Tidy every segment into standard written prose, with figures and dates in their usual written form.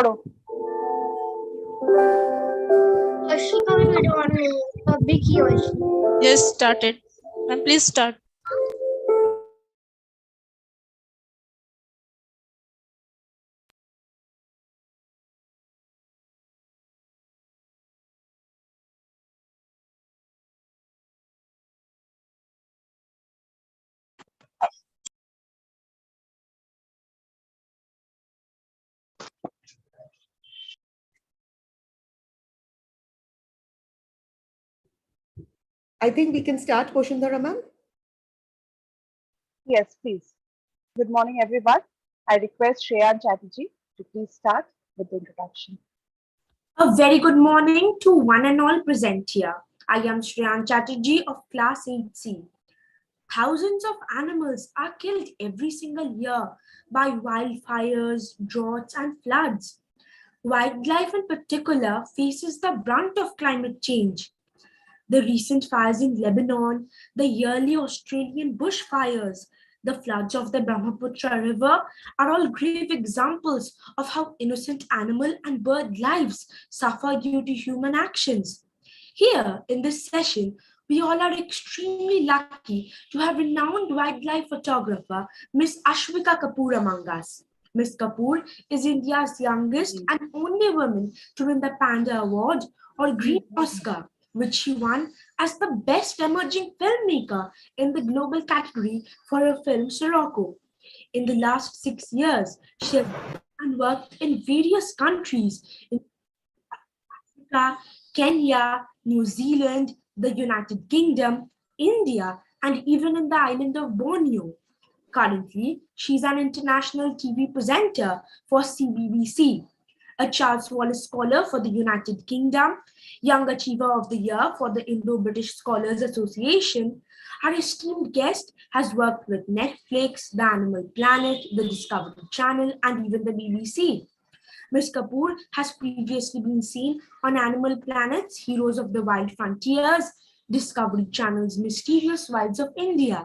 পড়ো। Yes, started. Ma'am, please start. I think we can start, Poshindara ma'am. Yes, please. Good morning, everyone. I request Shreya Chatterjee to please start with the introduction. A very good morning to one and all present here. I am Shreyan Chatterjee of Class 8C. Thousands of animals are killed every single year by wildfires, droughts, and floods. Wildlife in particular faces the brunt of climate change. The recent fires in Lebanon, the yearly Australian bushfires, the floods of the Brahmaputra River are all grave examples of how innocent animal and bird lives suffer due to human actions. Here in this session, we all are extremely lucky to have renowned wildlife photographer Miss Ashwika Kapoor among us. Miss Kapoor is India's youngest and only woman to win the Panda Award or Green Oscar, which she won as the Best Emerging Filmmaker in the global category for her film Sirocco. In the last 6 years, she has worked in various countries in Africa, Kenya, New Zealand, the United Kingdom, India, and even in the island of Borneo. Currently, she's an international TV presenter for CBBC, a Charles Wallace Scholar for the United Kingdom, Young Achiever of the Year for the Indo-British Scholars Association. Our esteemed guest has worked with Netflix, the Animal Planet, the Discovery Channel, and even the BBC. Ms. Kapoor has previously been seen on Animal Planet's Heroes of the Wild Frontiers, Discovery Channel's Mysterious Wilds of India.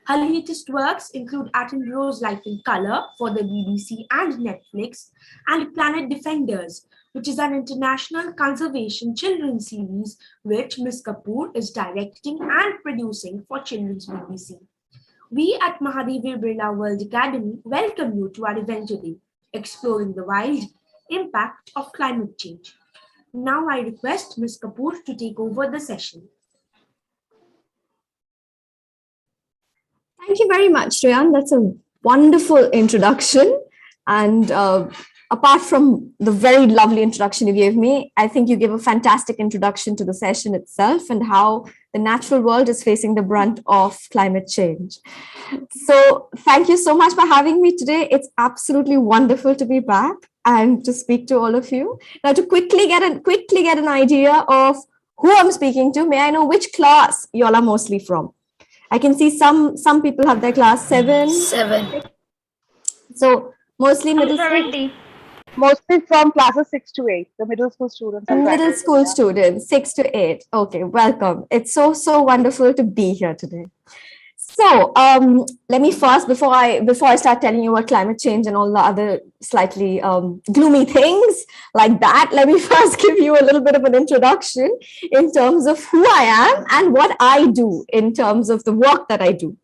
Her latest works include Attenborough's Life in Color for the BBC and Netflix, and Planet Defenders, which is an international conservation children's series which Ms. Kapoor is directing and producing for Children's BBC. We at Mahadevi Birla World Academy welcome you to our event today, exploring the wild impact of climate change. Now I request Ms. Kapoor to take over the session. Thank you very much, Shreyan. That's a wonderful introduction. And apart from the very lovely introduction you gave me, I think you gave a fantastic introduction to the session itself and how the natural world is facing the brunt of climate change. So thank you so much for having me today. It's absolutely wonderful to be back and to speak to all of you. Now, to quickly get an idea of who I'm speaking to, may I know which class you all are mostly from? I can see some people have their class 7. So mostly middle school. Mostly from classes 6 to 8, the middle school students. Middle school students, 6 to 8. Okay, welcome. It's so wonderful to be here today. So let me first, before I start telling you about climate change and all the other slightly gloomy things like that, let me first give you a little bit of an introduction in terms of who I am and what I do in terms of the work that I do.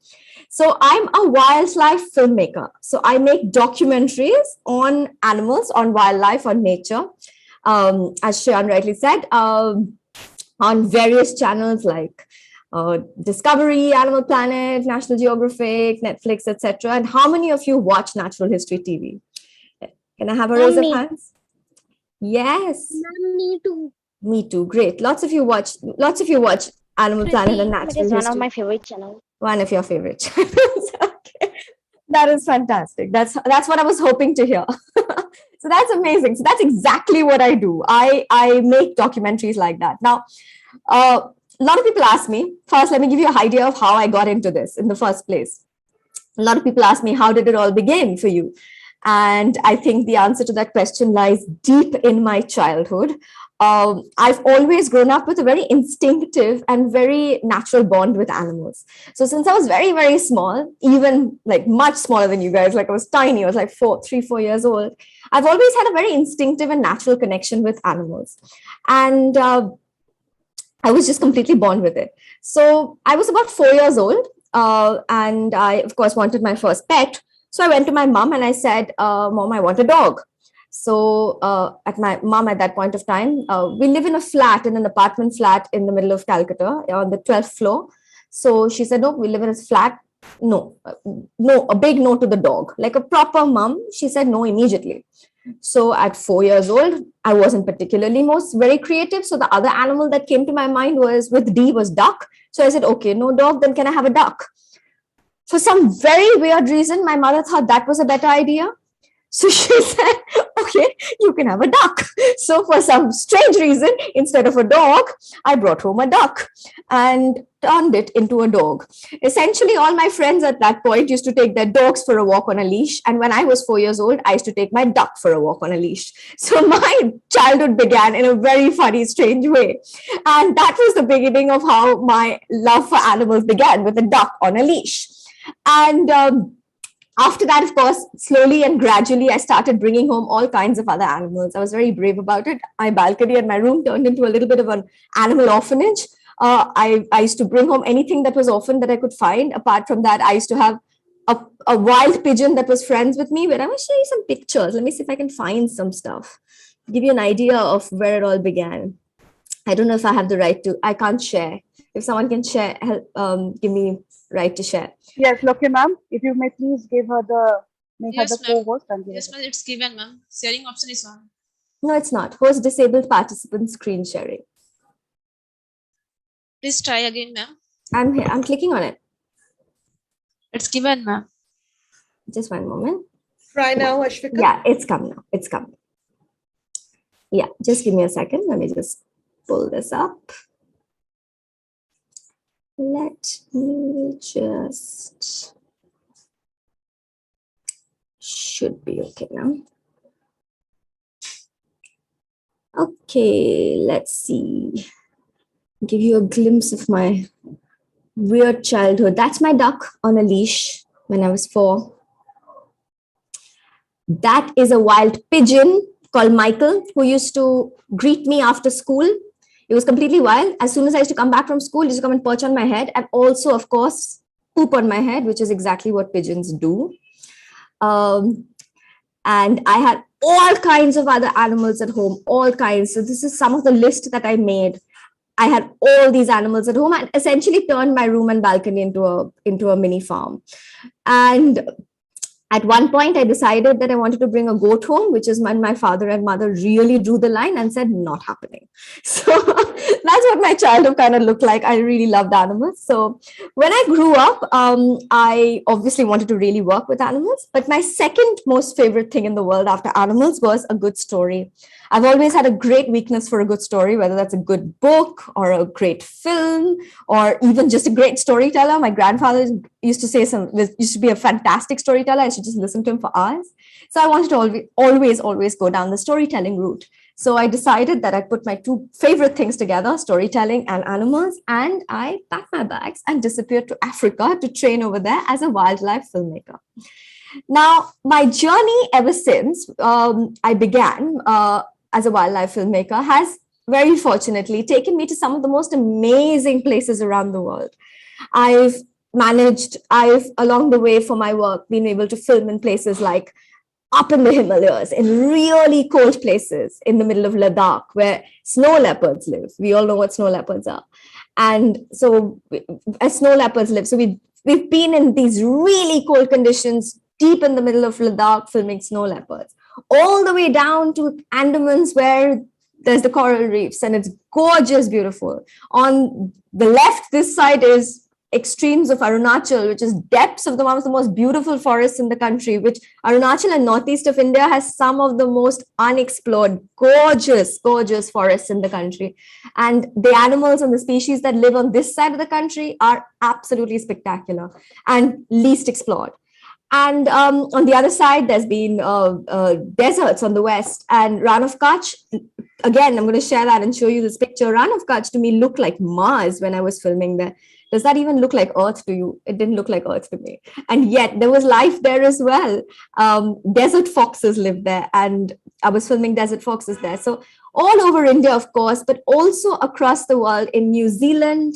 So I'm a wildlife filmmaker. So I make documentaries on animals, on wildlife, on nature, as Shreyan rightly said, on various channels like Discovery, Animal Planet, National Geographic, Netflix, etc. And how many of you watch Natural History TV? Can I have a raise of hands? Yes. Me too. Me too. Great. Lots of you watch Animal Planet and Natural History. It is one of my favorite channels. One of your favorite channels. Okay. That is fantastic. That's what I was hoping to hear. So that's amazing. So that's exactly what I do. I make documentaries like that. Now, a lot of people ask me, first, let me give you an idea of how I got into this in the first place. A lot of people ask me, how did it all begin for you? And I think the answer to that question lies deep in my childhood. I've always grown up with a very instinctive and very natural bond with animals. So since I was very, very small, even like much smaller than you guys, like I was tiny, I was like 4 years old, I've always had a very instinctive and natural connection with animals. And I was just completely born with it. So I was about 4 years old, and I, of course, wanted my first pet. So I went to my mom and I said, Mom, I want a dog. So at my mom at that point of time, we live in a flat, in an apartment flat in the middle of Calcutta on the 12th floor. So she said, no, we live in a flat. No, a big no to the dog. Like a proper mom, she said no immediately. So at 4 years old, I wasn't particularly very creative. So the other animal that came to my mind was with D was duck. So I said, okay, no dog, then can I have a duck? For some very weird reason, my mother thought that was a better idea. So she said, okay, you can have a duck. So for some strange reason, instead of a dog, I brought home a duck and turned it into a dog. Essentially, all my friends at that point used to take their dogs for a walk on a leash. And when I was 4 years old, I used to take my duck for a walk on a leash. So my childhood began in a very funny, strange way. And that was the beginning of how my love for animals began, with a duck on a leash. And after that, of course, slowly and gradually, I started bringing home all kinds of other animals. I was very brave about it. My balcony and my room turned into a little bit of an animal orphanage. I used to bring home anything that was orphaned that I could find. Apart from that, I used to have a wild pigeon that was friends with me, where I'm going to show you some pictures. Let me see if I can find some stuff, give you an idea of where it all began. I don't know if I have the right to, I can't share. If someone can share, help, give me right to share. Yes, Lokya ma'am, if you may please give her the, make Yes, her the ma'am. co-host. And give Yes, it. ma'am, it's given, ma'am. Sharing option is on. No, it's not. Host disabled participant screen sharing. Please try again, ma'am. I'm here. I'm clicking on it. It's given, ma'am. Just one moment. Try now, Ashvika. Yeah, it's come now. It's come. Yeah, just give me a second. Let me just pull this up. Let me just, should be okay now. Okay, let's see. Give you a glimpse of my weird childhood. That's my duck on a leash when I was 4. That is a wild pigeon called Michael, who used to greet me after school. It was completely wild. As soon as I used to come back from school, he used to come and perch on my head, and also, of course, poop on my head, which is exactly what pigeons do. And I had all kinds of other animals at home, all kinds. So this is some of the list that I made. I had all these animals at home and essentially turned my room and balcony into a mini farm. And at one point, I decided that I wanted to bring a goat home, which is when my father and mother really drew the line and said, not happening. So that's what my childhood kind of looked like. I really loved animals. So when I grew up, I obviously wanted to really work with animals. But my second most favorite thing in the world after animals was a good story. I've always had a great weakness for a good story, whether that's a good book or a great film or even just a great storyteller. My grandfather used to say used to be a fantastic storyteller. I should just listen to him for hours. So I wanted to always go down the storytelling route. So I decided that I'd put my 2 favorite things together, storytelling and animals, and I packed my bags and disappeared to Africa to train over there as a wildlife filmmaker. Now, my journey ever since I began as a wildlife filmmaker has very fortunately taken me to some of the most amazing places around the world. I've along the way for my work, been able to film in places like up in the Himalayas, in really cold places in the middle of Ladakh, where snow leopards live. We all know what snow leopards are. And so as snow leopards live, so we've been in these really cold conditions deep in the middle of Ladakh filming snow leopards, all the way down to Andamans, where there's the coral reefs and it's gorgeous, beautiful. On the left, this side is extremes of Arunachal, which is depths of one of the most beautiful forests in the country, which Arunachal and northeast of India has some of the most unexplored, gorgeous forests in the country. And the animals and the species that live on this side of the country are absolutely spectacular and least explored. And on the other side, there's been deserts on the west, and Rann of Kutch again, I'm going to share that and show you this picture. Rann of Kutch to me looked like Mars when I was filming there. Does that even look like Earth to you? It didn't look like Earth to me. And yet there was life there as well. Desert foxes lived there, and I was filming desert foxes there. So all over India, of course, but also across the world, in New Zealand,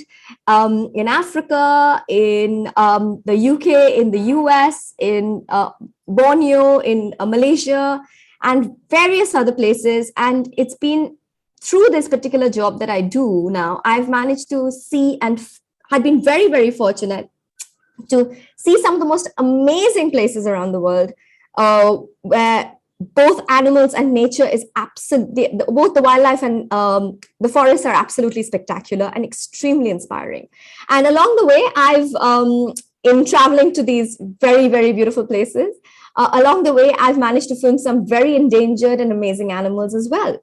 in Africa, in the UK, in the US, in Borneo, in Malaysia, and various other places. And it's been through this particular job that I do now, I've managed to see, and I've been very, very fortunate to see some of the most amazing places around the world, where both animals and nature is absolutely, both the wildlife and the forests are absolutely spectacular and extremely inspiring. And along the way, I've, in traveling to these very, very beautiful places, along the way, I've managed to film some very endangered and amazing animals as well.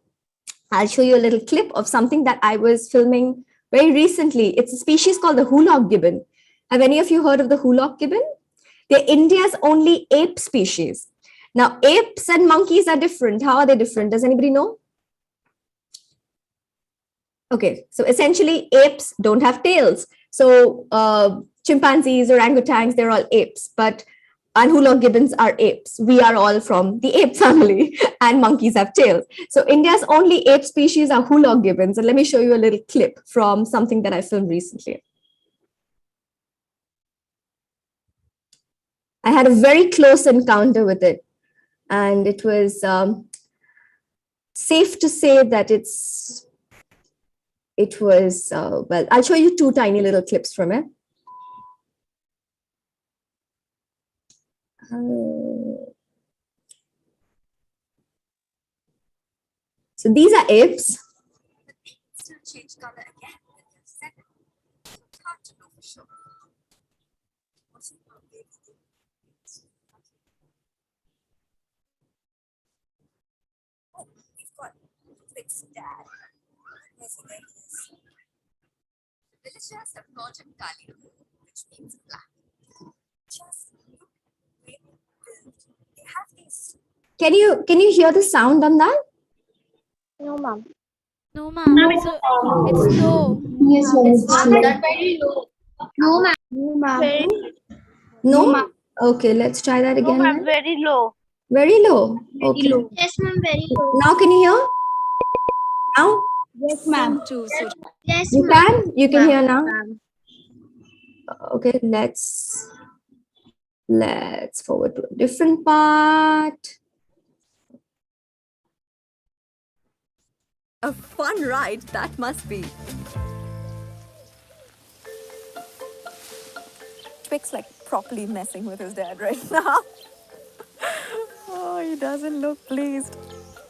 I'll show you a little clip of something that I was filming very recently. It's a species called the Hoolock gibbon. Have any of you heard of the Hoolock gibbon? They're India's only ape species. Now, apes and monkeys are different. How are they different? Does anybody know? Okay, so essentially apes don't have tails. So chimpanzees, orangutans, they're all apes, and Hoolock gibbons are apes. We are all from the ape family, and monkeys have tails. So India's only ape species are Hoolock gibbons. And let me show you a little clip from something that I filmed recently. I had a very close encounter with it. And it was safe to say that it was, well, I'll show you two tiny little clips from it. So these are apes. Still change color again. It's hard to know for sure. Its dad. Yes, there he is. Villagers have called him Kali, which means black. Just look where they built. They have these. Can you hear the sound on that? No, ma'am. No, ma'am. It's low. Yes, it's not very low. No, ma'am. No, ma'am. Very, No? ma'am. Okay, let's try that again. no, ma'am. then. Very low. Very low. Okay. Low. Yes, ma'am. Very low. Now can you hear? Now? Yes, ma'am. Yes, You ma'am. can? You can hear now? Ma'am. Okay, let's forward to a different part. A fun ride, that must be. Twix like properly messing with his dad right now. Oh, he doesn't look pleased.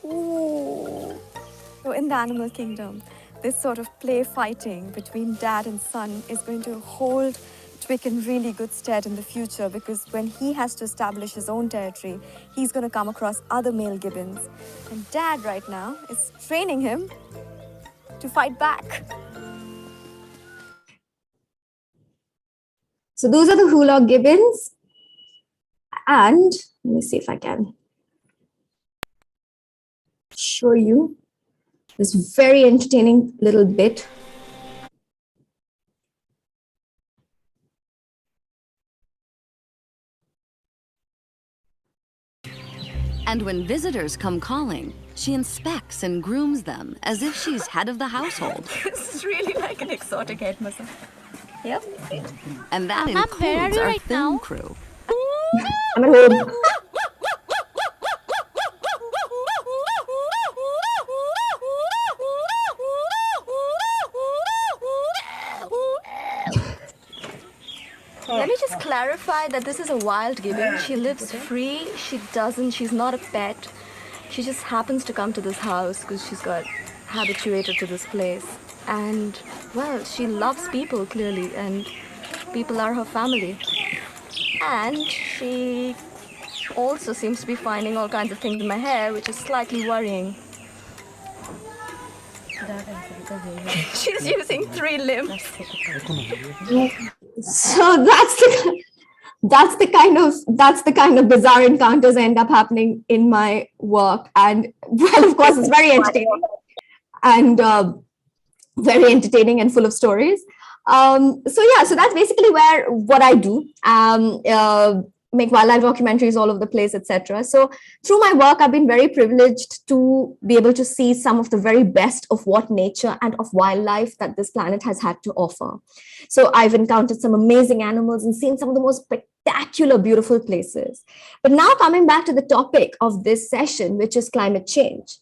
Ooh. So in the animal kingdom, this sort of play fighting between dad and son is going to hold Twig in really good stead in the future, because when he has to establish his own territory, he's going to come across other male gibbons. And dad right now is training him to fight back. So those are the Hoolock gibbons. And let me see if I can show you this very entertaining little bit. And when visitors come calling, she inspects and grooms them as if she's head of the household. This is really like an exotic head massage. Yep. And that Ma'am, where are includes you our right film now? crew. I'm at home. Let me just clarify that this is a wild gibbon. She lives free. She's not a pet. She just happens to come to this house because she's got habituated to this place. And, well, she loves people, clearly, and people are her family. And she also seems to be finding all kinds of things in my hair, which is slightly worrying. She's using 3 limbs. So that's the kind of bizarre encounters end up happening in my work. And well, of course, it's very entertaining. and very entertaining and full of stories. So that's basically what I do. Make wildlife documentaries all over the place, etc. So through my work, I've been very privileged to be able to see some of the very best of what nature and of wildlife that this planet has had to offer. So I've encountered some amazing animals and seen some of the most spectacular, beautiful places. But now coming back to the topic of this session, which is climate change.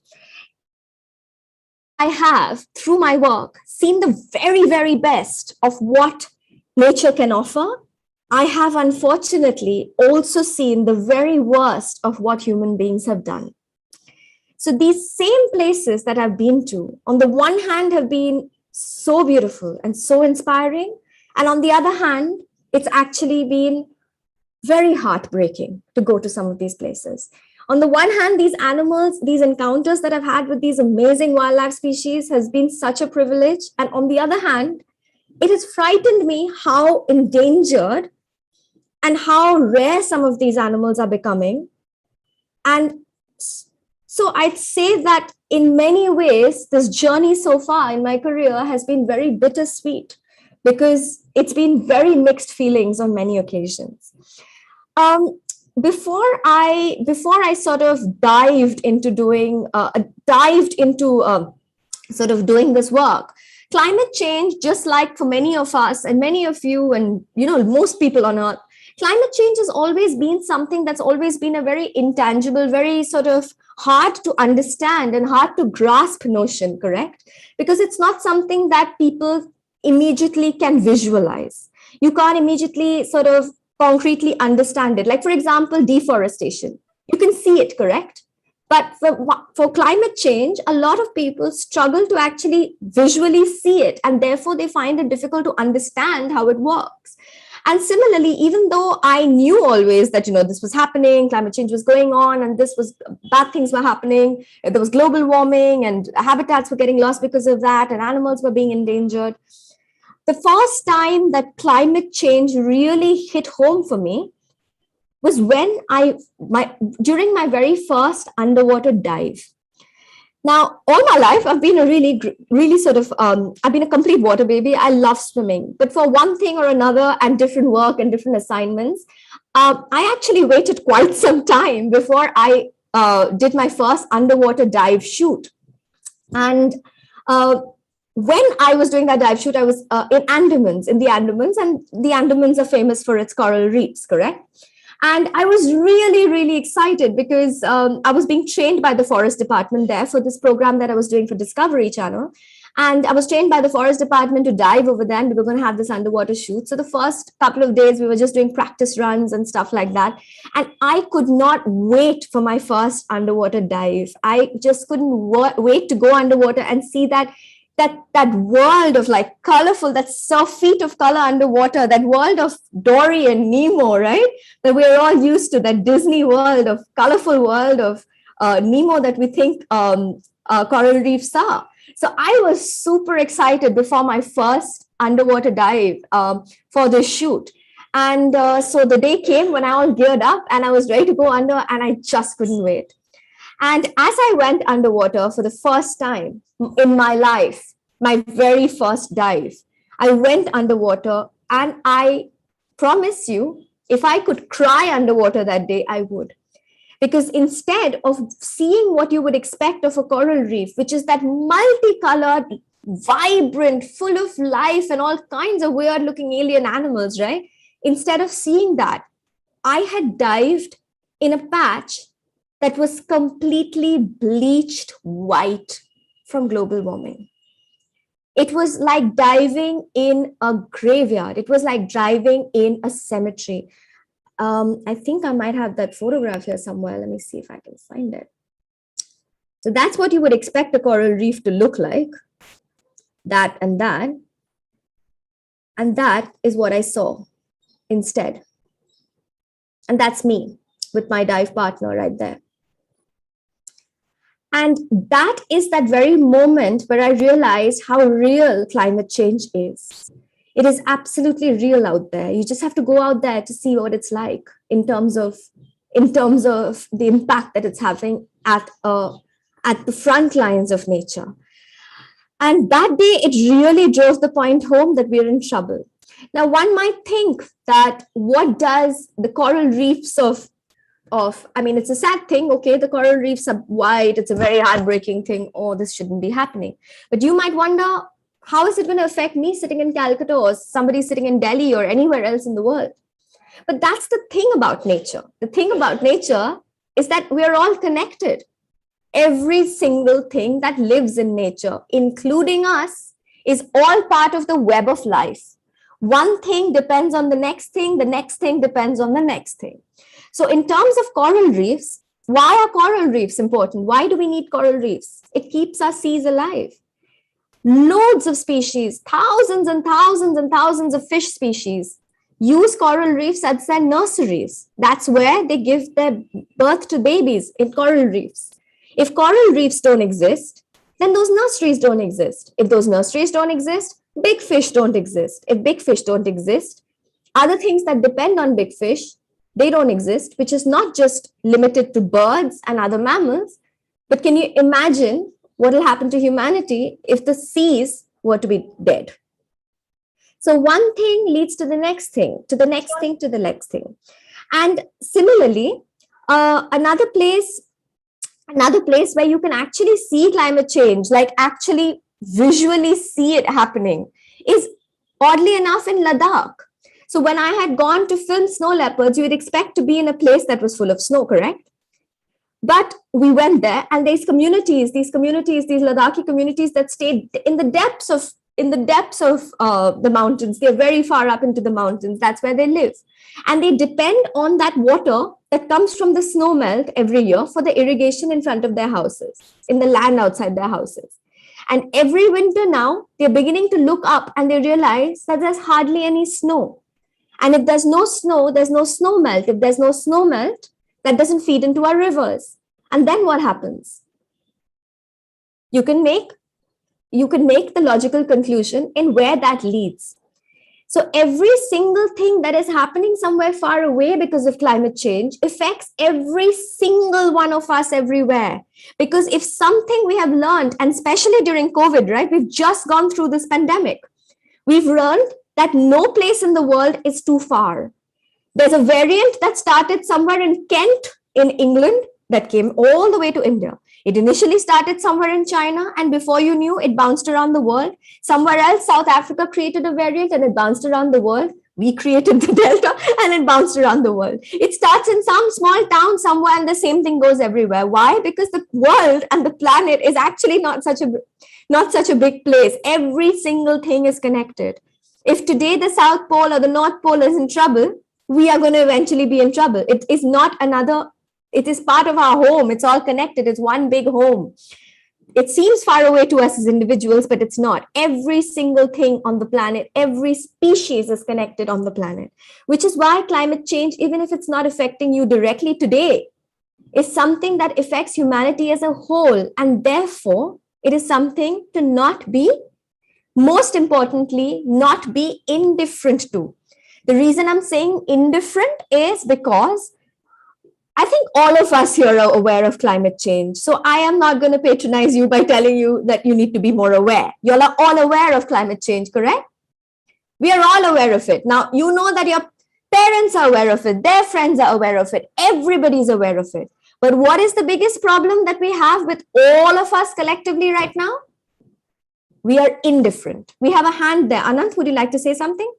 I have, through my work, seen the very, very best of what nature can offer. I have unfortunately also seen the very worst of what human beings have done. So these same places that I've been to, on the one hand, have been so beautiful and so inspiring. And on the other hand, it's actually been very heartbreaking to go to some of these places. On the one hand, these animals, these encounters that I've had with these amazing wildlife species has been such a privilege. And on the other hand, it has frightened me how endangered and how rare some of these animals are becoming. And so I'd say that in many ways, this journey so far in my career has been very bittersweet because it's been very mixed feelings on many occasions. Before I sort of dived into doing this work, climate change, just like for many of us and many of you and most people on Earth, climate change has always been something that's always been a very intangible, very sort of hard to understand and hard to grasp notion, correct? Because it's not something that people immediately can visualize. You can't immediately sort of concretely understand it. Like, for example, deforestation. You can see it, correct? But for climate change, a lot of people struggle to actually visually see it, and therefore they find it difficult to understand how it works. And similarly, even though I knew always that, this was happening, climate change was going on, and bad things were happening, there was global warming and habitats were getting lost because of that, and animals were being endangered. The first time that climate change really hit home for me was when during my very first underwater dive. Now, all my life, I've been I've been a complete water baby. I love swimming. But for one thing or another and different work and different assignments, I actually waited quite some time before I did my first underwater dive shoot. And when I was doing that dive shoot, I was in the Andamans, and the Andamans are famous for its coral reefs, correct? And I was really, really excited because I was being trained by the forest department there for this program that I was doing for Discovery Channel. And I was trained by the forest department to dive over there, and we were going to have this underwater shoot. So the first couple of days, we were just doing practice runs and stuff like that. And I could not wait for my first underwater dive. I just couldn't wait to go underwater and see that world of like colorful, that surf feet of color underwater, that world of Dory and Nemo, right? That we're all used to, that Disney world of colorful world of Nemo that we think coral reefs are. So I was super excited before my first underwater dive for this shoot. And so the day came when I all geared up and I was ready to go under, and I just couldn't wait. And as I went underwater for the first time in my life, my very first dive, I went underwater, and I promise you, if I could cry underwater that day, I would. Because instead of seeing what you would expect of a coral reef, which is that multicolored, vibrant, full of life and all kinds of weird looking alien animals, right? Instead of seeing that, I had dived in a patch that was completely bleached white from global warming. It was like diving in a graveyard. It was like diving in a cemetery. I think I might have that photograph here somewhere. Let me see if I can find it. So that's what you would expect a coral reef to look like. That and that. And that is what I saw instead. And that's me with my dive partner right there. And that is that very moment where I realized how real climate change is. It is absolutely real out there. You just have to go out there to see what it's like in terms of the impact that it's having at the front lines of nature. And that day, it really drove the point home that we're in trouble. Now, one might think that what does the coral reefs I mean, it's a sad thing. Okay, the coral reefs are white. It's a very heartbreaking thing. Oh, this shouldn't be happening. But you might wonder, how is it going to affect me sitting in Calcutta or somebody sitting in Delhi or anywhere else in the world? But that's the thing about nature. The thing about nature is that we're all connected. Every single thing that lives in nature, including us, is all part of the web of life. One thing depends on the next thing depends on the next thing. So in terms of coral reefs, why are coral reefs important? Why do we need coral reefs? It keeps our seas alive. Loads of species, thousands and thousands and thousands of fish species use coral reefs as their nurseries. That's where they give their birth to babies, in coral reefs. If coral reefs don't exist, then those nurseries don't exist. If those nurseries don't exist, big fish don't exist. If big fish don't exist, other things that depend on big fish, they don't exist, which is not just limited to birds and other mammals, but can you imagine what will happen to humanity if the seas were to be dead? So one thing leads to the next thing, to the next thing, to the next thing. And similarly, another place where you can actually see climate change, like actually visually see it happening, is oddly enough in Ladakh. So when I had gone to film snow leopards, you would expect to be in a place that was full of snow, correct? But we went there, and these Ladakhi communities that stayed in the depths of the mountains. They're very far up into the mountains. That's where they live. And they depend on that water that comes from the snow melt every year for the irrigation in front of their houses, in the land outside their houses. And every winter now, they're beginning to look up and they realize that there's hardly any snow. And if there's no snow, there's no snow melt. If there's no snow melt, that doesn't feed into our rivers. And then what happens? You can make the logical conclusion in where that leads. So every single thing that is happening somewhere far away because of climate change affects every single one of us everywhere. Because if something we have learned, and especially during COVID, right, we've just gone through this pandemic, we've learned that no place in the world is too far. There's a variant that started somewhere in Kent in England that came all the way to India. It initially started somewhere in China, and before you knew, it bounced around the world. Somewhere else, South Africa created a variant and it bounced around the world. We created the Delta and it bounced around the world. It starts in some small town somewhere and the same thing goes everywhere. Why? Because the world and the planet is actually not such a big place. Every single thing is connected. If today the South Pole or the North Pole is in trouble, we are going to eventually be in trouble. It is not another. It is part of our home. It's all connected. It's one big home. It seems far away to us as individuals, but it's not. Every single thing on the planet, every species is connected on the planet, which is why climate change, even if it's not affecting you directly today, is something that affects humanity as a whole. And therefore, it is something to not be, most importantly, not be indifferent to. The reason I'm saying indifferent is because I think all of us here are aware of climate change. So I am not going to patronize you by telling you that you need to be more aware. You all are all aware of climate change, correct? We are all aware of it. Now, you know that your parents are aware of it. Their friends are aware of it. Everybody's aware of it. But what is the biggest problem that we have with all of us collectively right now? We are indifferent. We have a hand there. Anant, would you like to say something?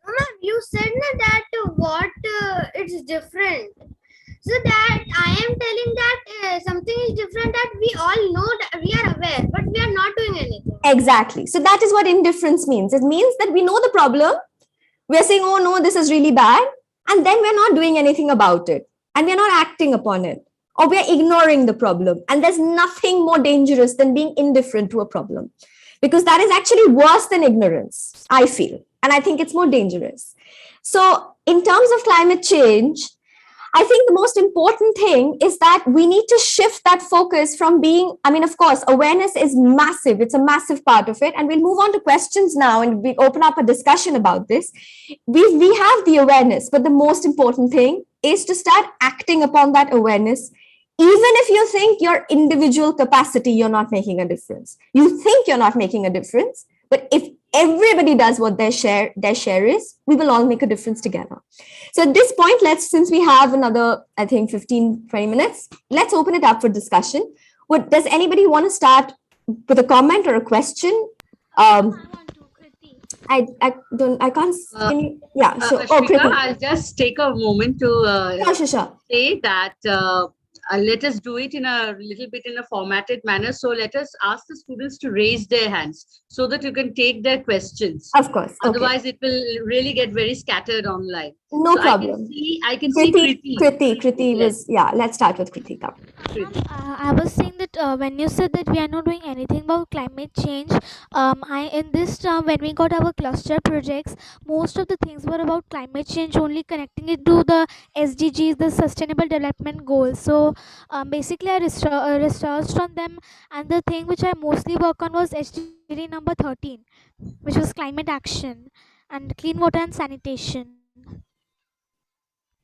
Ma'am, you said that what it's different. So that I am telling that something is different, that we all know, that we are aware, but we are not doing anything. Exactly. So that is what indifference means. It means that we know the problem. We are saying, oh no, this is really bad. And then we're not doing anything about it. And we're not acting upon it. Or we're ignoring the problem. And there's nothing more dangerous than being indifferent to a problem. Because that is actually worse than ignorance, I feel. And I think it's more dangerous. So in terms of climate change, I think the most important thing is that we need to shift that focus from being, I mean, of course, awareness is massive. It's a massive part of it. And we'll move on to questions now and we open up a discussion about this. We have the awareness, but the most important thing is to start acting upon that awareness Even if you think your individual capacity, you're not making a difference. You think you're not making a difference, but if everybody does what their share is, we will all make a difference together. So at this point, since we have another, I think 15, 20 minutes, let's open it up for discussion. Does anybody want to start with a comment or a question? I can't. Yeah, sure. Ashmika, I'll just take a moment to Sure. say that let us do it in a little bit in a formatted manner. So let us ask the students to raise their hands so that you can take their questions. Of course. Otherwise, it will really get very scattered online. No problem. I can see Kriti. Kriti was, yeah, let's start with Kriti. I was saying that when you said that we are not doing anything about climate change, in this term, when we got our cluster projects, most of the things were about climate change, only connecting it to the SDGs, the Sustainable Development Goals. So basically, I researched on them, and the thing which I mostly work on was HDD number 13, which was climate action and clean water and sanitation.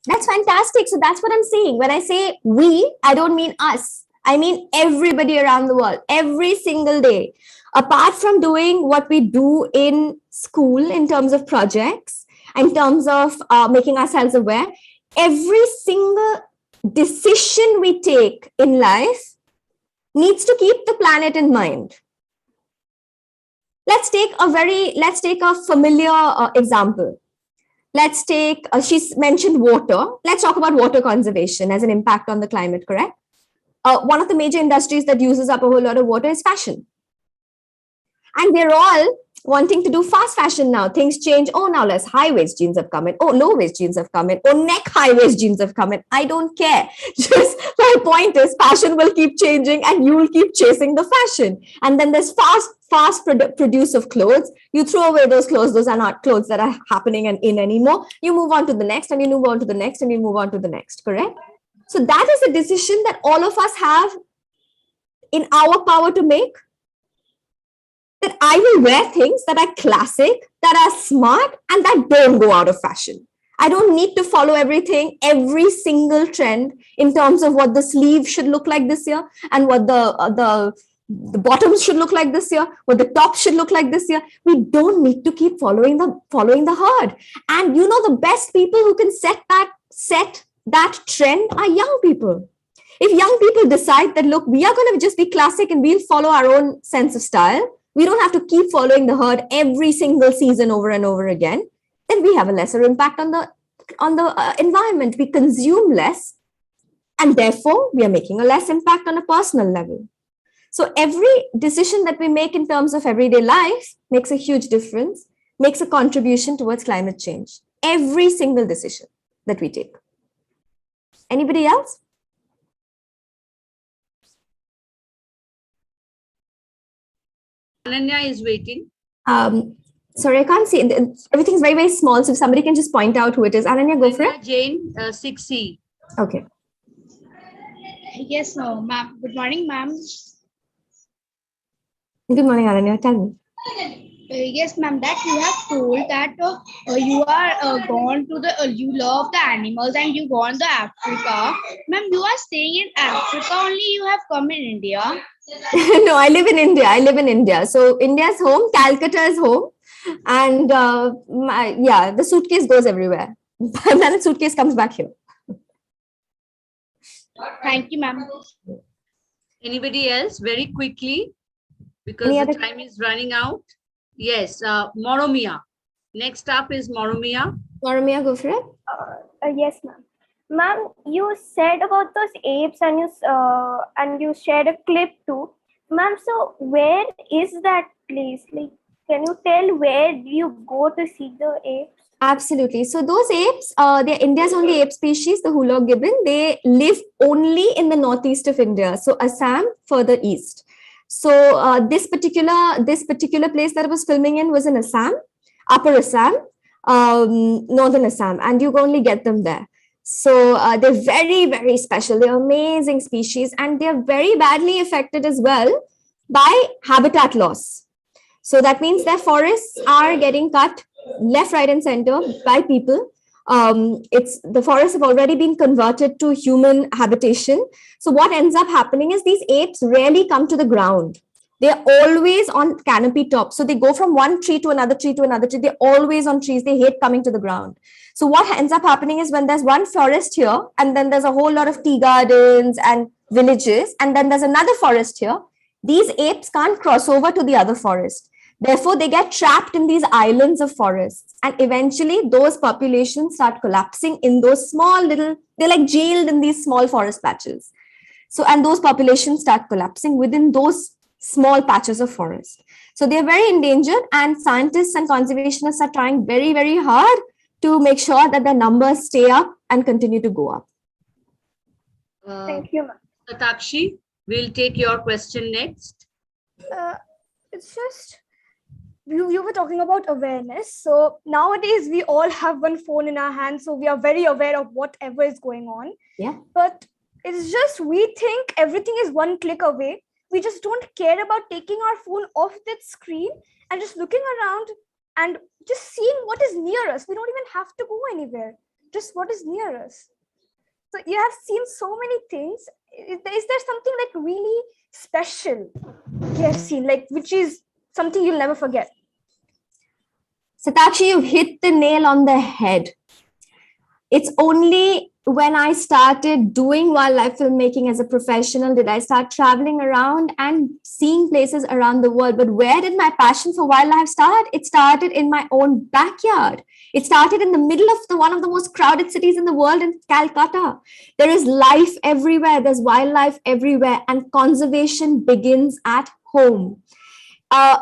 That's fantastic. So that's what I'm saying. When I say we, I don't mean us. I mean everybody around the world, every single day. Apart from doing what we do in school in terms of projects, in terms of making ourselves aware, every single decision we take in life needs to keep the planet in mind. Let's take a familiar example. Let's take, she's mentioned water. Let's talk about water conservation as an impact on the climate, correct? One of the major industries that uses up a whole lot of water is fashion. And we're all wanting to do fast fashion now. Things change. Oh, now less high-waist jeans have come in. Oh, low-waist jeans have come in. Oh, neck high-waist jeans have come in. I don't care. Just my point is fashion will keep changing and you will keep chasing the fashion. And then there's fast produce of clothes. You throw away those clothes. Those are not clothes that are happening and in anymore. You move on to the next and you move on to the next and you move on to the next, correct? So that is a decision that all of us have in our power to make. That I will wear things that are classic, that are smart, and that don't go out of fashion. I don't need to follow everything, every single trend in terms of what the sleeve should look like this year and what the bottoms should look like this year, what the top should look like this year. We don't need to keep following the herd. And you know, the best people who can set that trend are young people. If young people decide that, look, we are going to just be classic and we'll follow our own sense of style, we don't have to keep following the herd every single season over and over again, then we have a lesser impact on the environment. We consume less, and therefore we are making a less impact on a personal level. So every decision that we make in terms of everyday life makes a huge difference, makes a contribution towards climate change. Every single decision that we take. Anybody else? Ananya is waiting. Sorry, I can't see. Everything's very, very small. So if somebody can just point out who it is. Ananya, go for it. Jane, 6C. Okay. Yes, ma'am. Good morning, ma'am. Good morning, Ananya. Tell me. Yes, ma'am. That you have told that you are gone to you love the animals and you gone to Africa. Ma'am, you are staying in Africa only. You have come in India. No, I live in India. So India's home, Calcutta is home. And the suitcase goes everywhere. And then the suitcase comes back here. Thank you, ma'am. Anybody else? Very quickly, because the time is running out. Yes, Moromia. Next up is Moromia. Moromia, go for it. Yes, ma'am. Ma'am, you said about those apes and you shared a clip too. Ma'am, so where is that place? Like, can you tell where do you go to see the apes? Absolutely. So those apes, they're India's only ape species, the Hulock gibbon. They live only in the northeast of India. So Assam, further east. So this particular place that I was filming in was in Assam, Upper Assam, Northern Assam, and you only get them there. So they're very, very special. They're amazing species, and they're very badly affected as well by habitat loss. So that means their forests are getting cut left, right, and center by people. The forests have already been converted to human habitation. So what ends up happening is these apes rarely come to the ground. They're always on canopy top. So they go from one tree to another tree to another tree. They're always on trees. They hate coming to the ground. So what ends up happening is when there's one forest here, and then there's a whole lot of tea gardens and villages, and then there's another forest here, these apes can't cross over to the other forest. Therefore, they get trapped in these islands of forests. And eventually, those populations start collapsing in those small little, they're like jailed in these small forest patches. So, and those populations start collapsing within those small patches of forest. So they're very endangered, and scientists and conservationists are trying very, very hard to make sure that the numbers stay up and continue to go up. Thank you, ma'am. Satakshi, we'll take your question next. It's just, you were talking about awareness. So nowadays we all have one phone in our hands, so we are very aware of whatever is going on. Yeah. But it's just, we think everything is one click away. We just don't care about taking our phone off that screen and just looking around and just seeing what is near us. We don't even have to go anywhere, just what is near us. So you have seen so many things. Is there something like really special you have seen, like which is something you'll never forget? Satakshi, you've hit the nail on the head. It's only when I started doing wildlife filmmaking as a professional did I start traveling around and seeing places around the world. But where did my passion for wildlife start? It started in my own backyard. It started in the middle of one of the most crowded cities in the world, in Calcutta. There is life everywhere. There's wildlife everywhere. And conservation begins at home.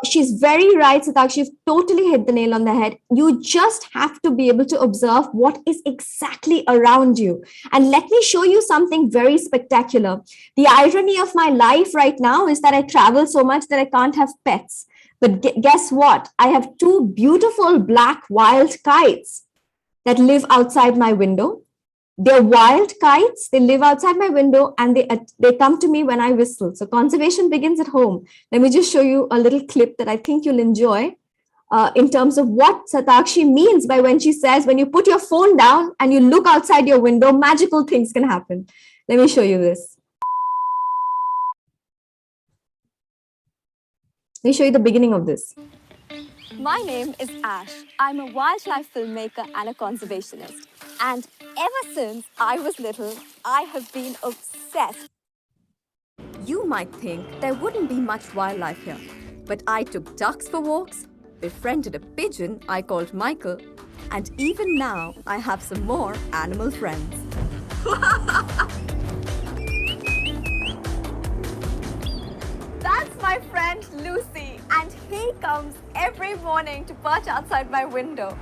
She's very right, Satakshi. You've totally hit the nail on the head. You just have to be able to observe what is exactly around you. And let me show you something very spectacular. The irony of my life right now is that I travel so much that I can't have pets. But guess what? I have two beautiful black wild kites that live outside my window. They're wild kites. They live outside my window and they come to me when I whistle. So conservation begins at home. Let me just show you a little clip that I think you'll enjoy in terms of what Satakshi means by when she says, when you put your phone down and you look outside your window, magical things can happen. Let me show you this. Let me show you the beginning of this. My name is Ash. I'm a wildlife filmmaker and a conservationist. And ever since I was little, I have been obsessed. You might think there wouldn't be much wildlife here, but I took ducks for walks, befriended a pigeon I called Michael, and even now I have some more animal friends. That's my friend Lucy, and he comes every morning to perch outside my window.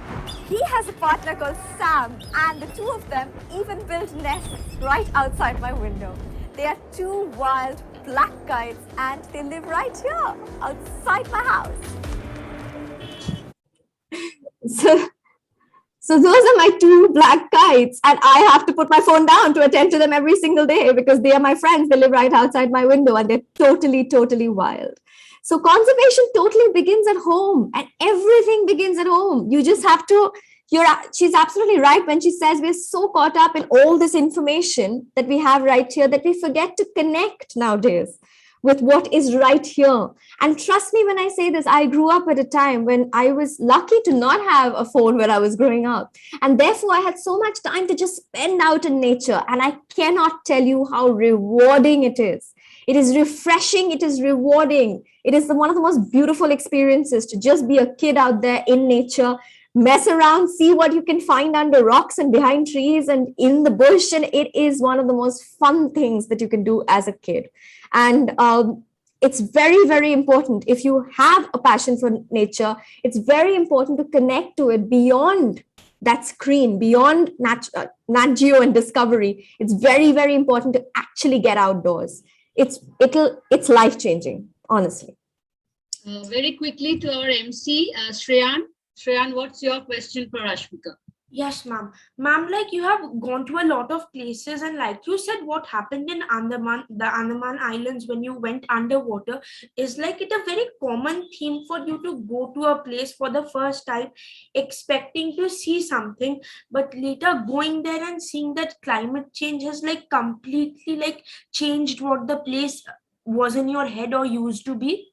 He has a partner called Sam, and the two of them even build nests right outside my window. They are two wild black kites, and they live right here, outside my house. So those are my two black kites, and I have to put my phone down to attend to them every single day because they are my friends. They live right outside my window and they're totally, totally wild. So conservation totally begins at home, and everything begins at home. You just have to, she's absolutely right when she says we're so caught up in all this information that we have right here that we forget to connect nowadays with what is right here. And trust me when I say this, I grew up at a time when I was lucky to not have a phone when I was growing up. And therefore, I had so much time to just spend out in nature. And I cannot tell you how rewarding it is. It is refreshing. It is rewarding. It is one of the most beautiful experiences to just be a kid out there in nature, mess around, see what you can find under rocks and behind trees and in the bush. And it is one of the most fun things that you can do as a kid. And it's very, very important. If you have a passion for nature, it's very important to connect to it beyond that screen, beyond Nat Geo and Discovery. It's very, very important to actually get outdoors. It's life-changing, honestly. Very quickly to our MC, Shreyan. Shreyan, what's your question for Ashmika? Yes, ma'am. Ma'am, like you have gone to a lot of places, and like you said, what happened in Andaman, the Andaman Islands when you went underwater is like it a very common theme for you to go to a place for the first time, expecting to see something, but later going there and seeing that climate change has like completely like changed what the place was in your head or used to be.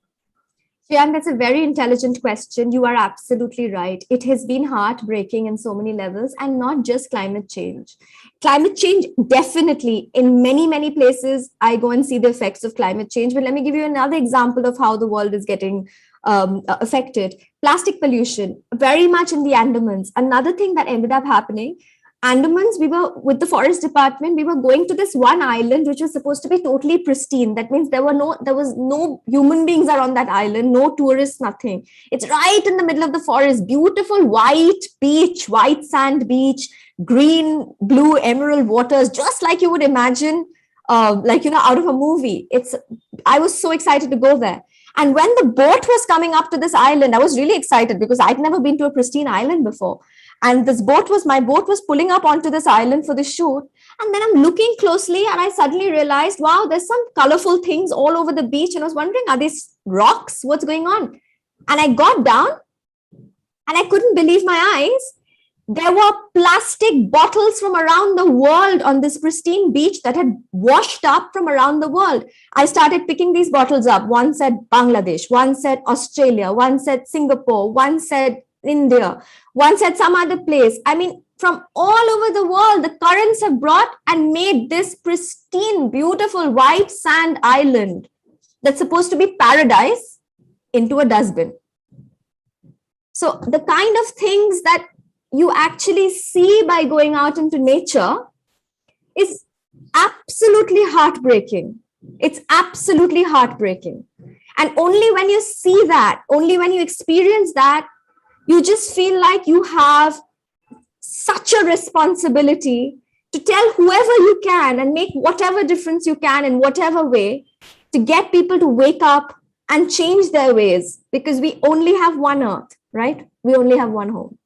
Shreyan, that's a very intelligent question. You are absolutely right. It has been heartbreaking in so many levels, and not just climate change. Climate change, definitely, in many, many places, I go and see the effects of climate change. But let me give you another example of how the world is getting affected. Plastic pollution, very much in the Andamans. Another thing that ended up happening, Andamans, we were with the forest department, we were going to this one island which was supposed to be totally pristine. That means there was no human beings are on that island, no tourists, nothing. It's right in the middle of the forest, beautiful white beach, white sand beach, green, blue, emerald waters, just like you would imagine, out of a movie. I was so excited to go there. And when the boat was coming up to this island, I was really excited because I'd never been to a pristine island before. And my boat was pulling up onto this island for the shoot. And then I'm looking closely and I suddenly realized, wow, there's some colorful things all over the beach. And I was wondering, are these rocks? What's going on? And I got down and I couldn't believe my eyes. There were plastic bottles from around the world on this pristine beach that had washed up from around the world. I started picking these bottles up. One said Bangladesh, one said Australia, one said Singapore, one said India, one said some other place. I mean, from all over the world, the currents have brought and made this pristine, beautiful white sand island that's supposed to be paradise into a dustbin. So the kind of things that you actually see by going out into nature is absolutely heartbreaking. It's absolutely heartbreaking. And only when you see that, only when you experience that, you just feel like you have such a responsibility to tell whoever you can and make whatever difference you can in whatever way to get people to wake up and change their ways, because we only have one earth, right? We only have one home.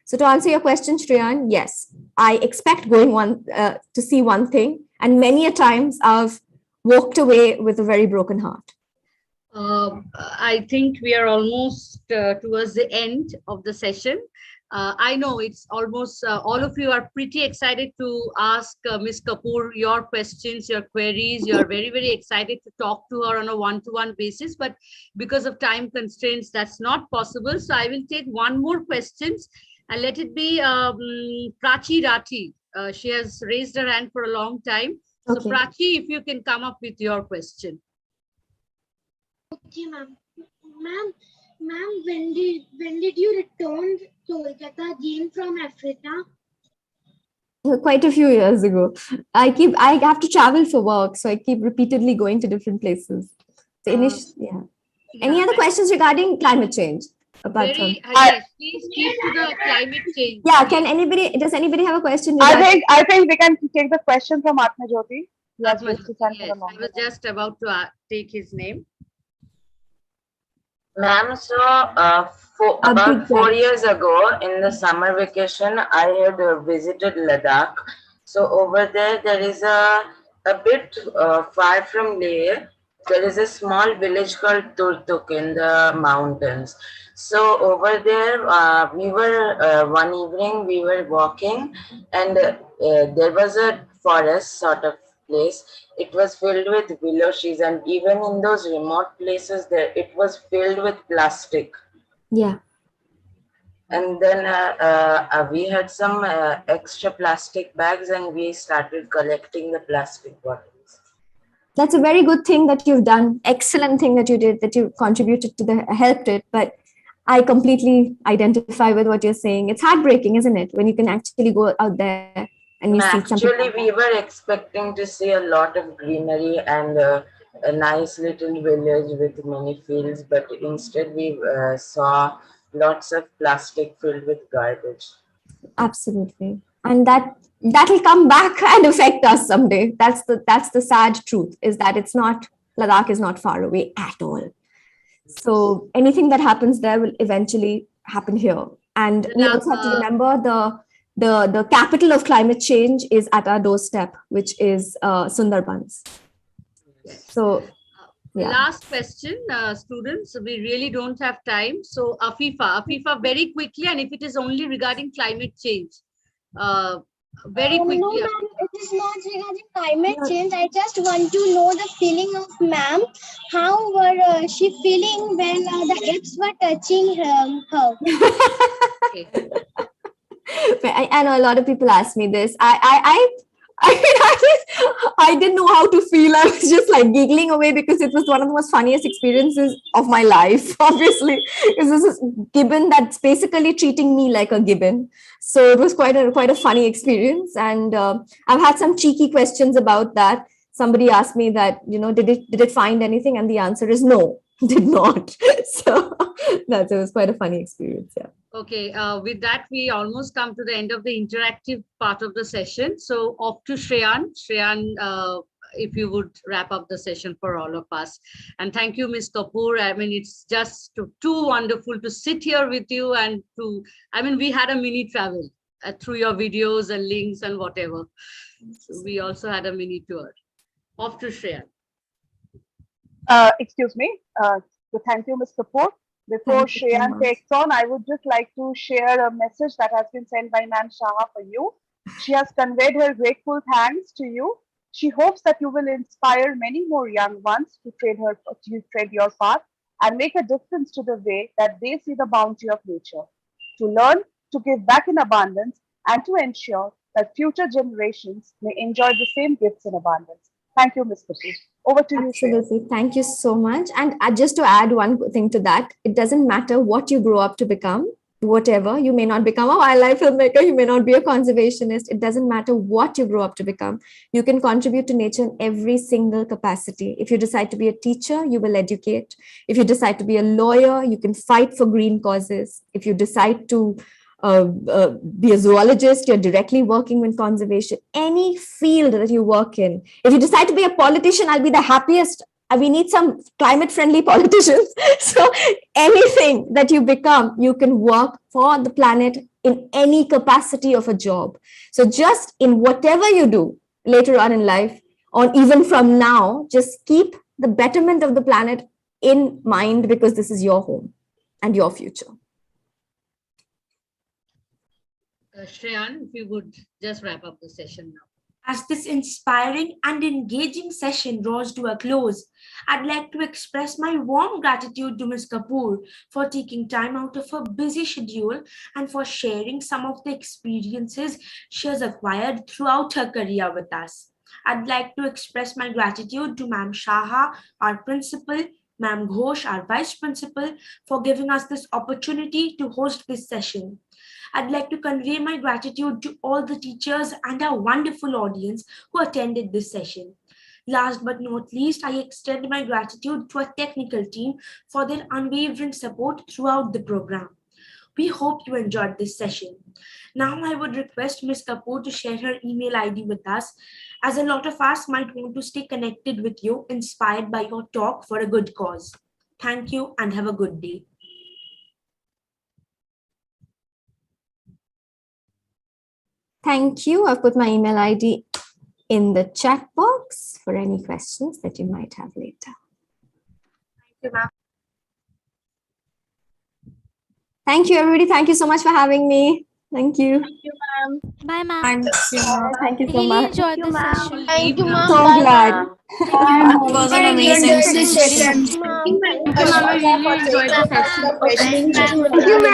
So to answer your question, Shreyan, yes, I expect going to see one thing, and many a times I've walked away with a very broken heart. I think we are almost towards the end of the session. I know it's almost all of you are pretty excited to ask Ms. Kapoor your questions, your queries. You are very, very excited to talk to her on a one-to-one basis, but because of time constraints, that's not possible. So I will take one more question and let it be Prachi Rathi. She has raised her hand for a long time. So Okay. Prachi, if you can come up with your question. Okay, ma'am. Ma'am, when did you return Kolkata again from Africa? Quite a few years ago. I have to travel for work, so I keep repeatedly going to different places. So Any other questions regarding climate change? Yes, please keep to the climate change. Yeah, does anybody have a question? I think we can take the question from Atma Jyoti. Yes, I was just about to take his name. Ma'am, so about 4 years ago in the summer vacation, I had visited Ladakh. So over there is a bit far from Leh. There is a small village called Turtuk in the mountains. So over there, we were one evening we were walking, and there was a forest sort of place. It was filled with willow trees, and even in those remote places, it was filled with plastic. Yeah. And then we had some extra plastic bags, and we started collecting the plastic bottles. That's a very good thing that you've done. Excellent thing that you did, that you contributed to helped it. But I completely identify with what you're saying. It's heartbreaking, isn't it? When you can actually go out there and you see something. Actually, we were expecting to see a lot of greenery and a nice little village with many fields, but instead we saw lots of plastic filled with garbage. Absolutely. And that'll come back and affect us someday. That's the sad truth, is that Ladakh is not far away at all. So anything that happens there will eventually happen here. And we also have to remember the capital of climate change is at our doorstep, which is Sundarbans. So, yeah. Last question, students. We really don't have time. So, Afifa, very quickly, and if it is only regarding climate change, very quickly. No, ma'am, it is not regarding climate change. I just want to know the feeling of ma'am. How were she feeling when the apes were touching her? I know a lot of people ask me this. I didn't know how to feel. I was just like giggling away because it was one of the most funniest experiences of my life, obviously, because this is gibbon that's basically treating me like a gibbon. So it was quite a funny experience. And I've had some cheeky questions about that. Somebody asked me that, did it find anything? And the answer is no, did not. So it was quite a funny experience. Yeah. Okay, with that, we almost come to the end of the interactive part of the session. So off to Shreyan. Shreyan, if you would wrap up the session for all of us. And thank you, Ms. Kapoor. I mean, it's just too wonderful to sit here with you and we had a mini travel through your videos and links and whatever. So we also had a mini tour. Off to Shreyan. Excuse me. So thank you, Ms. Kapoor. Before Shreyan takes on, I would just like to share a message that has been sent by Ma'am Shah for you. She has conveyed her grateful thanks to you. She hopes that you will inspire many more young ones to tread your path and make a difference to the way that they see the bounty of nature, to learn, to give back in abundance, and to ensure that future generations may enjoy the same gifts in abundance. Thank you, Ms. Kapoor. Over to you. Absolutely. Thank you so much. And just to add one thing to that, it doesn't matter what you grow up to become, whatever. You may not become a wildlife filmmaker, you may not be a conservationist. It doesn't matter what you grow up to become. You can contribute to nature in every single capacity. If you decide to be a teacher, you will educate. If you decide to be a lawyer, you can fight for green causes. If you decide to be a zoologist, you're directly working with conservation, any field that you work in. If you decide to be a politician, I'll be the happiest. We need some climate friendly politicians. So anything that you become, you can work for the planet in any capacity of a job. So just in whatever you do later on in life, or even from now, just keep the betterment of the planet in mind, because this is your home and your future. Shreyan, if you would just wrap up the session now. As this inspiring and engaging session draws to a close, I'd like to express my warm gratitude to Ms. Kapoor for taking time out of her busy schedule and for sharing some of the experiences she has acquired throughout her career with us. I'd like to express my gratitude to Ma'am Shah, our principal, Ma'am Ghosh, our vice principal, for giving us this opportunity to host this session. I'd like to convey my gratitude to all the teachers and our wonderful audience who attended this session. Last but not least, I extend my gratitude to our technical team for their unwavering support throughout the program. We hope you enjoyed this session. Now I would request Ms. Kapoor to share her email ID with us, as a lot of us might want to stay connected with you, inspired by your talk for a good cause. Thank you and have a good day. Thank you. I've put my email ID in the chat box for any questions that you might have later. Thank you, ma'am. Thank you, everybody. Thank you so much for having me. Thank you. Thank you, ma'am. Bye, ma'am. Thank you so Really much. enjoyed the session. Thank you, ma'am. So glad. It was an amazing session. Thank you, ma'am.